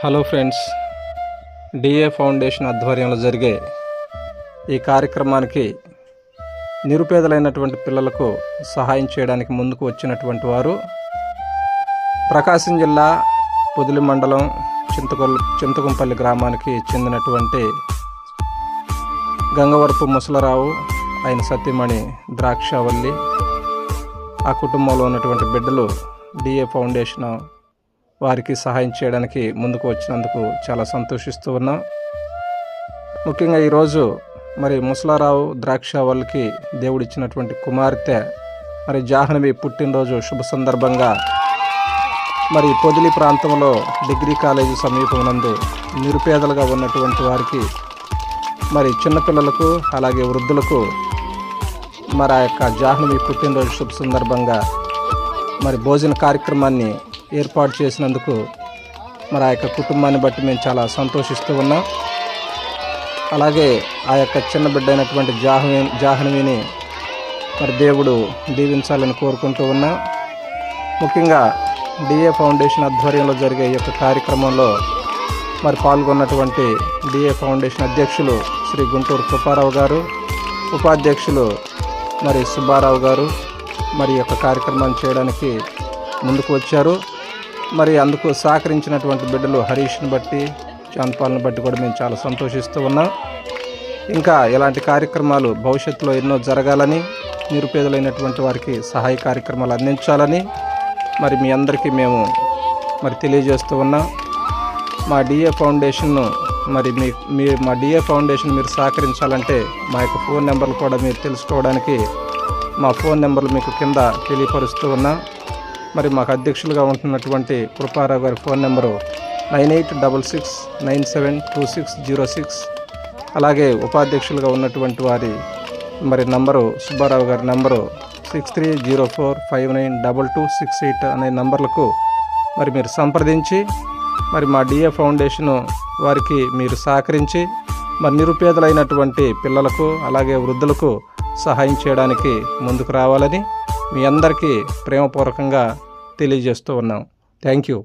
Hello friends, DA foundation ఆధ్వర్యంలో జరిగే ఈ కార్యక్రమానికి నిరుపేదలైనటువంటి పిల్లలకు సహాయం చేయడానికి ముందుకు వచ్చినటువంటి వారు ప్రకాశం జిల్లా పొదిలి మండలం చింతకుంపల్లి గ్రామానికి చెందినటువంటి గంగవరపు ముసలరావు, ఆయన సతీమణి ద్రాక్షావల్లి, ఆ కుటుంబంలో ఉన్నటువంటి బిడ్డలు డిఏ ఫౌండేషన్ వారికి సహాయం చేయడానికి ముందుకు వచ్చినందుకు చాలా సంతోషిస్తూ ఉన్నాం. ముఖ్యంగా ఈరోజు మరి ముసలారావు ద్రాక్షావల్లికి దేవుడిచ్చినటువంటి కుమార్తె మరి జాహ్నవి పుట్టినరోజు శుభ సందర్భంగా మరి పొదిలి ప్రాంతంలో డిగ్రీ కాలేజీ సమీపమునందు నిరుపేదలుగా ఉన్నటువంటి వారికి, మరి చిన్నపిల్లలకు అలాగే వృద్ధులకు మరి ఆ యొక్క జాహ్నవి పుట్టినరోజు శుభ సందర్భంగా మరి భోజన కార్యక్రమాన్ని ఏర్పాటు చేసినందుకు మరి ఆ యొక్క కుటుంబాన్ని బట్టి మేము చాలా సంతోషిస్తూ ఉన్నాం. అలాగే ఆ యొక్క చిన్న బిడ్డ అయినటువంటి జాహ్నవిని మరి దేవుడు దీవించాలని కోరుకుంటూ ఉన్నాం. ముఖ్యంగా డిఏ ఫౌండేషన్ ఆధ్వర్యంలో జరిగే ఈ యొక్క కార్యక్రమంలో మరి పాల్గొన్నటువంటి డిఏ ఫౌండేషన్ అధ్యక్షులు శ్రీ గుంటూరు కృపారావు గారు, ఉపాధ్యక్షులు మరి సుబ్బారావు గారు మరి యొక్క కార్యక్రమాన్ని చేయడానికి ముందుకు వచ్చారు. మరి అందుకు సహకరించినటువంటి బిడ్డలు హరీష్ని బట్టి, జాన్పాల్ని బట్టి కూడా మేము చాలా సంతోషిస్తూ ఉన్నాం. ఇంకా ఇలాంటి కార్యక్రమాలు భవిష్యత్తులో ఎన్నో జరగాలని, నిరుపేదలైనటువంటి వారికి సహాయ కార్యక్రమాలు అందించాలని మరి మీ అందరికీ మేము మరి తెలియజేస్తూ ఉన్నాం. మా డిఏ ఫౌండేషన్ను మరి మా డిఏ ఫౌండేషన్ మీరు సహకరించాలంటే మా యొక్క ఫోన్ నెంబర్లు కూడా మీరు తెలుసుకోవడానికి మా ఫోన్ నెంబర్లు మీకు కింద తెలియపరుస్తూ ఉన్నాం. మరి మాకు అధ్యక్షులుగా ఉంటున్నటువంటి కృపారావు గారి ఫోన్ నెంబరు 9866972606. అలాగే ఉపాధ్యక్షులుగా ఉన్నటువంటి వారి మరి నంబరు సుబ్బారావు గారి నంబరు 6304592268 అనే నంబర్లకు మరి మీరు సంప్రదించి మరి మా డిఏ ఫౌండేషన్ వారికి మీరు సహకరించి మరి నిరుపేదలైనటువంటి పిల్లలకు అలాగే వృద్ధులకు సహాయం చేయడానికి ముందుకు రావాలని మీ అందరికీ ప్రేమపూర్వకంగా తెలియజేస్తూ ఉన్నాం. Thank you.